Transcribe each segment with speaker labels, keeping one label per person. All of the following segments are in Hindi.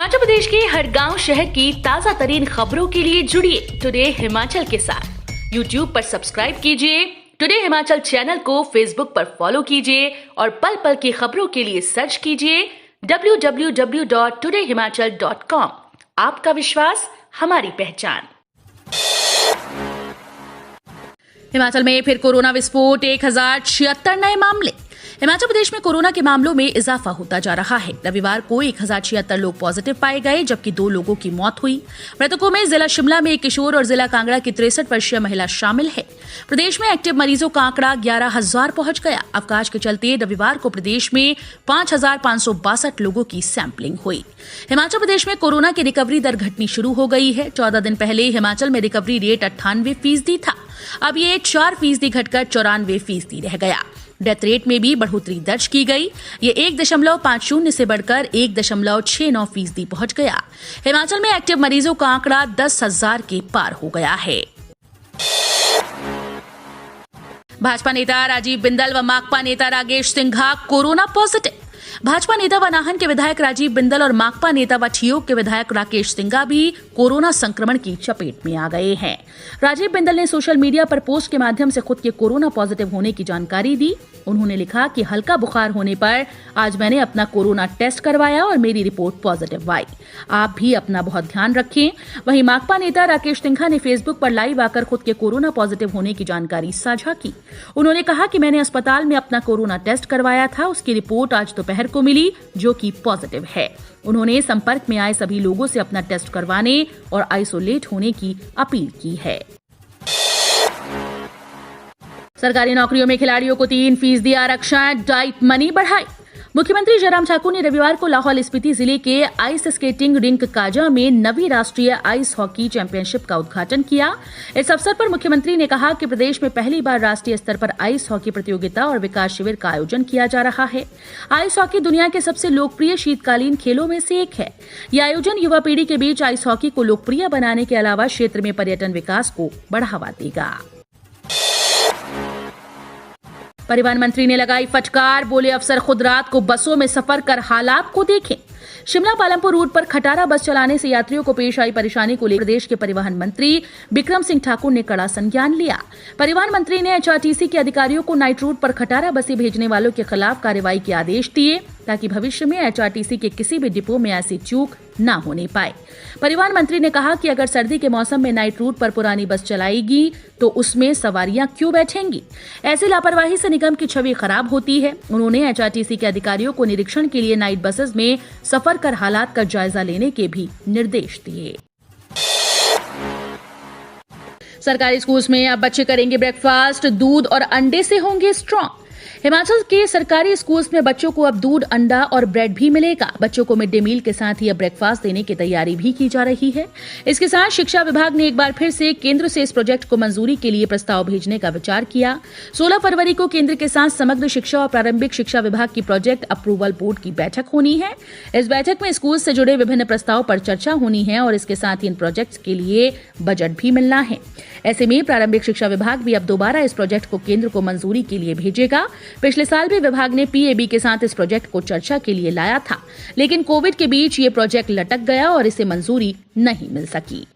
Speaker 1: हिमाचल प्रदेश के हर गांव शहर की ताजा तरीन खबरों के लिए जुड़िए टुडे हिमाचल के साथ। यूट्यूब पर सब्सक्राइब कीजिए, टुडे हिमाचल चैनल को फेसबुक पर फॉलो कीजिए और पल पल की खबरों के लिए सर्च कीजिए www.todayhimachal.com। आपका विश्वास हमारी पहचान। हिमाचल में फिर कोरोना विस्फोट, 1076 नए मामले। हिमाचल प्रदेश में कोरोना के मामलों में इजाफा होता जा रहा है। रविवार को 1076 लोग पॉजिटिव पाए गए, जबकि 2 लोगों की मौत हुई। मृतकों में जिला शिमला में एक किशोर और जिला कांगड़ा की 63 वर्षीय महिला शामिल है। प्रदेश में एक्टिव मरीजों का आंकड़ा 11,000 पहुंच गया। अवकाश के चलते रविवार को प्रदेश में 5,562 लोगों की सैंपलिंग हुई। हिमाचल प्रदेश में कोरोना की रिकवरी दर घटनी शुरू हो गई है। 14 दिन पहले हिमाचल में रिकवरी रेट 98% था। अब ये 4% घटकर 94% रह गया। डेथ रेट में भी बढ़ोतरी दर्ज की गई। ये 1.50 से बढ़कर 1.69% पहुंच गया। हिमाचल में एक्टिव मरीजों का आंकड़ा 10,000 के पार हो गया है। भाजपा नेता राजीव बिंदल व माकपा नेता राकेश सिंघा कोरोना पॉजिटिव। भाजपा नेता व नाहन के विधायक राजीव बिंदल और माकपा नेता व ठियोग के विधायक राकेश सिंघा भी कोरोना संक्रमण की चपेट में आ गए हैं। राजीव बिंदल ने सोशल मीडिया पर पोस्ट के माध्यम से खुद के कोरोना पॉजिटिव होने की जानकारी दी। उन्होंने लिखा कि हल्का बुखार होने पर आज मैंने अपना कोरोना टेस्ट करवाया और मेरी रिपोर्ट पॉजिटिव आई। आप भी अपना बहुत ध्यान रखें। वहीं माकपा नेता राकेश सिंघा ने फेसबुक पर लाइव आकर खुद के कोरोना पॉजिटिव होने की जानकारी साझा की। उन्होंने कहा कि मैंने अस्पताल में अपना कोरोना टेस्ट करवाया था, उसकी रिपोर्ट आज दोपहर को मिली जो कि पॉजिटिव है। उन्होंने संपर्क में आए सभी लोगों से अपना टेस्ट करवाने और आइसोलेट होने की अपील की है। सरकारी नौकरियों में खिलाड़ियों को 3% आरक्षण, डाइट मनी बढ़ाई। मुख्यमंत्री जयराम ठाकुर ने रविवार को लाहौल स्पीति जिले के आइस स्केटिंग रिंक काजा में 9वीं राष्ट्रीय आइस हॉकी चैंपियनशिप का उद्घाटन किया। इस अवसर पर मुख्यमंत्री ने कहा कि प्रदेश में पहली बार राष्ट्रीय स्तर पर आइस हॉकी प्रतियोगिता और विकास शिविर का आयोजन किया जा रहा है। आइस हॉकी दुनिया के सबसे लोकप्रिय शीतकालीन खेलों में से एक है। यह आयोजन युवा पीढ़ी के बीच आइस हॉकी को लोकप्रिय बनाने के अलावा क्षेत्र में पर्यटन विकास को बढ़ावा देगा। परिवहन मंत्री ने लगाई फटकार, बोले अफसर खुद रात को बसों में सफर कर हालात को देखें। शिमला पालमपुर रूट पर खटारा बस चलाने से यात्रियों को पेश आई परेशानी को लेकर प्रदेश के परिवहन मंत्री बिक्रम सिंह ठाकुर ने कड़ा संज्ञान लिया। परिवहन मंत्री ने एचआरटीसी के अधिकारियों को नाइट रूट पर खटारा बसें भेजने वालों के खिलाफ कार्रवाई के आदेश दिए ताकि भविष्य में एचआरटीसी के किसी भी डिपो में ऐसी चूक न होने पाए। परिवहन मंत्री ने कहा कि अगर सर्दी के मौसम में नाइट रूट पर पुरानी बस चलाएगी तो उसमें सवारियां क्यों बैठेंगी। ऐसी लापरवाही से निगम की छवि खराब होती है। उन्होंने एचआरटीसी के अधिकारियों को निरीक्षण के लिए नाइट बसेस में सफर कर हालात का जायजा लेने के भी निर्देश दिए। सरकारी स्कूल्स में अब बच्चे करेंगे ब्रेकफास्ट, दूध और अंडे से होंगे स्ट्रॉन्ग। हिमाचल के सरकारी स्कूल्स में बच्चों को अब दूध, अंडा और ब्रेड भी मिलेगा। बच्चों को मिड डे मील के साथ ही अब ब्रेकफास्ट देने की तैयारी भी की जा रही है। इसके साथ शिक्षा विभाग ने एक बार फिर से केंद्र से इस प्रोजेक्ट को मंजूरी के लिए प्रस्ताव भेजने का विचार किया। 16 फरवरी को केंद्र के साथ समग्र शिक्षा और प्रारंभिक शिक्षा विभाग की प्रोजेक्ट अप्रूवल बोर्ड की बैठक होनी है। इस बैठक में स्कूल से जुड़े विभिन्न प्रस्ताव पर चर्चा होनी है और इसके साथ ही इन प्रोजेक्ट के लिए बजट भी मिलना है। ऐसे में प्रारंभिक शिक्षा विभाग भी अब दोबारा इस प्रोजेक्ट को केंद्र को मंजूरी के लिए भेजेगा। पिछले साल भी विभाग ने पीएबी के साथ इस प्रोजेक्ट को चर्चा के लिए लाया था, लेकिन कोविड के बीच ये प्रोजेक्ट लटक गया और इसे मंजूरी नहीं मिल सकी।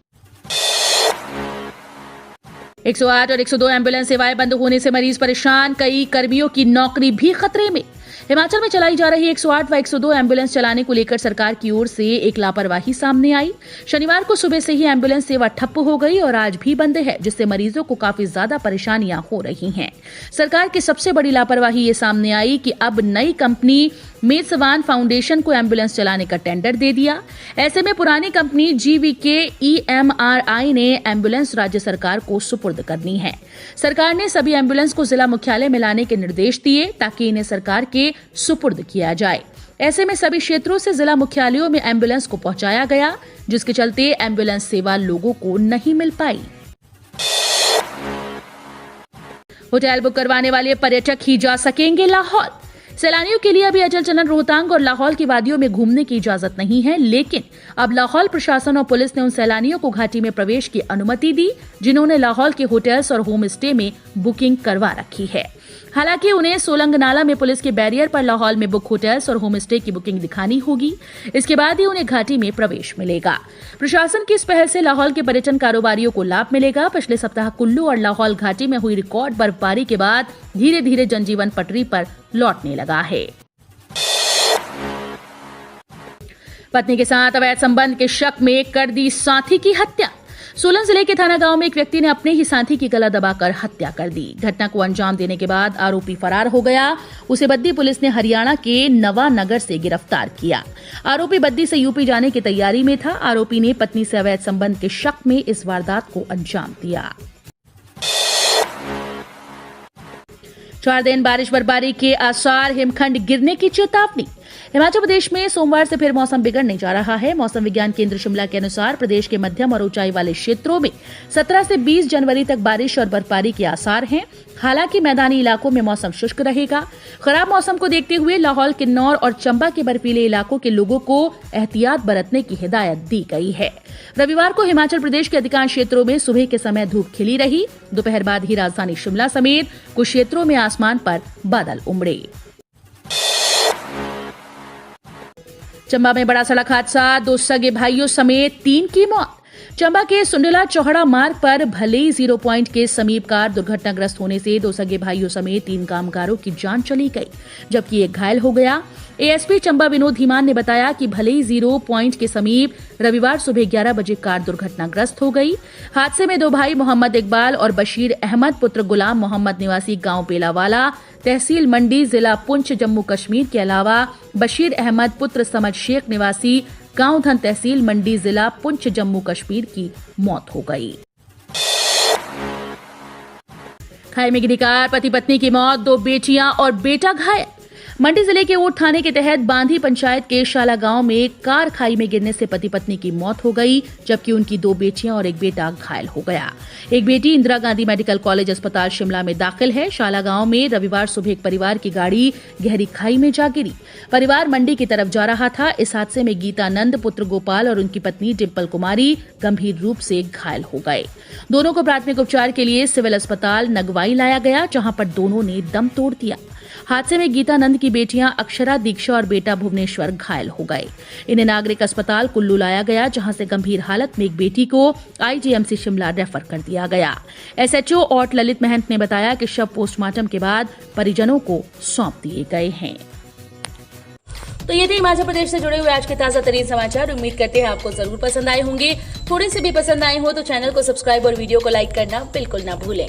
Speaker 1: 108 और 102 एम्बुलेंस सेवाएं बंद होने से मरीज परेशान, कई कर्मियों की नौकरी भी खतरे में। हिमाचल में चलाई जा रही 108 व 102 एम्बुलेंस चलाने को लेकर सरकार की ओर से एक लापरवाही सामने आई। शनिवार को सुबह से ही एम्बुलेंस सेवा ठप्प हो गई और आज भी बंद है, जिससे मरीजों को काफी ज्यादा परेशानियां हो रही हैं। सरकार की सबसे बड़ी लापरवाही ये सामने आई कि अब नई कंपनी मेसवान फाउंडेशन को एम्बुलेंस चलाने का टेंडर दे दिया। ऐसे में पुरानी कंपनी जीवीके EMRI ने एम्बुलेंस राज्य सरकार को सुपुर्द करनी है। सरकार ने सभी एम्बुलेंस को जिला मुख्यालय में लाने के निर्देश दिए ताकि इन्हें सरकार के सुपुर्द किया जाए। ऐसे में सभी क्षेत्रों से जिला मुख्यालयों में एम्बुलेंस को पहुंचाया गया, जिसके चलते एम्बुलेंस सेवा लोगों को नहीं मिल पाई। होटल बुक करवाने वाले पर्यटक ही जा सकेंगे लाहौल। सैलानियों के लिए अभी अचल चनन, रोहतांग और लाहौल की वादियों में घूमने की इजाजत नहीं है, लेकिन अब लाहौल प्रशासन और पुलिस ने उन सैलानियों को घाटी में प्रवेश की अनुमति दी जिन्होंने लाहौल के होटल्स और होम स्टे में बुकिंग करवा रखी है। हालांकि उन्हें सोलंग नाला में पुलिस के बैरियर पर लाहौल में बुक होटल्स और होम स्टे की बुकिंग दिखानी होगी। इसके बाद ही उन्हें घाटी में प्रवेश मिलेगा। प्रशासन की इस पहल से लाहौल के पर्यटन कारोबारियों को लाभ मिलेगा। पिछले सप्ताह कुल्लू और लाहौल घाटी में हुई रिकॉर्ड बर्फबारी के बाद धीरे धीरे जनजीवन पटरी पर लौटने लगा है। पत्नी के साथ अवैध संबंध के शक में कर दी साथी की हत्या। सोलन जिले के थाना गांव में एक व्यक्ति ने अपने ही साथी की गला दबाकर हत्या कर दी। घटना को अंजाम देने के बाद आरोपी फरार हो गया। उसे बद्दी पुलिस ने हरियाणा के नवानगर से गिरफ्तार किया। आरोपी बद्दी से यूपी जाने की तैयारी में था। आरोपी ने पत्नी से अवैध संबंध के शक में इस वारदात को अंजाम दिया। 4 दिन बारिश बर्फबारी के आसार, हिमखंड गिरने की चेतावनी। हिमाचल प्रदेश में सोमवार से फिर मौसम बिगड़ने जा रहा है। मौसम विज्ञान केंद्र शिमला के अनुसार प्रदेश के मध्यम और ऊंचाई वाले क्षेत्रों में 17 से 20 जनवरी तक बारिश और बर्फबारी के आसार हैं। हालांकि मैदानी इलाकों में मौसम शुष्क रहेगा। खराब मौसम को देखते हुए लाहौल, किन्नौर और चंबा के बर्फीले इलाकों के लोगों को एहतियात बरतने की हिदायत दी गई है। रविवार को हिमाचल प्रदेश के अधिकांश क्षेत्रों में सुबह के समय धूप खिली रही। दोपहर बाद ही राजधानी शिमला समेत कुछ क्षेत्रों में आसमान पर बादल उमड़े। चंबा में बड़ा सड़क हादसा, 2 सगे भाइयों समेत 3 की मौत। चंबा के सुंडला चौहड़ा मार्ग पर भले 0 पॉइंट के समीप कार दुर्घटनाग्रस्त होने से 2 सगे भाइयों समेत 3 कामगारों की जान चली गई, जबकि एक घायल हो गया। एएसपी चंबा विनोद धीमान ने बताया कि भले 0 पॉइंट के समीप रविवार सुबह 11 बजे कार दुर्घटनाग्रस्त हो गई। हादसे में 2 भाई मोहम्मद इकबाल और बशीर अहमद पुत्र गुलाम मोहम्मद निवासी गांव पेलावाला, तहसील मंडी, जिला पुंछ, जम्मू कश्मीर के अलावा बशीर अहमद पुत्र समद शेख निवासी गांव धन, तहसील मंडी, जिला पुंछ, जम्मू कश्मीर की मौत हो गई। खाई में गिरी कार, पति पत्नी की मौत, 2 बेटियां और बेटा घायल। मंडी जिले के ऊट थाने के तहत बांधी पंचायत के शाला गांव में कार खाई में गिरने से पति पत्नी की मौत हो गई, जबकि उनकी 2 बेटियां और एक बेटा घायल हो गया। एक बेटी इंदिरा गांधी मेडिकल कॉलेज अस्पताल शिमला में दाखिल है। शाला गांव में रविवार सुबह एक परिवार की गाड़ी गहरी खाई में जा गिरी। परिवार मंडी की तरफ जा रहा था। इस हादसे में गीतानंद पुत्र गोपाल और उनकी पत्नी डिम्पल कुमारी गंभीर रूप से घायल हो गए। दोनों को प्राथमिक उपचार के लिए सिविल अस्पताल नगवाई लाया गया, जहां पर दोनों ने दम तोड़ दिया। हादसे में गीतानंद की बेटियां अक्षरा, दीक्षा और बेटा भुवनेश्वर घायल हो गए। इन्हें नागरिक अस्पताल कुल्लू लाया गया, जहां से गंभीर हालत में एक बेटी को आईजीएमसी शिमला रेफर कर दिया गया। एसएचओ और ललित महंत ने बताया कि शव पोस्टमार्टम के बाद परिजनों को सौंप दिए गए हैं। तो ये थे हिमाचल प्रदेश से जुड़े हुए आज के ताजा तरीन समाचार। उम्मीद करते हैं आपको जरूर पसंद आए होंगे। थोड़े से भी पसंद आए हो तो चैनल को सब्सक्राइब और वीडियो को लाइक करना बिल्कुल ना भूलें।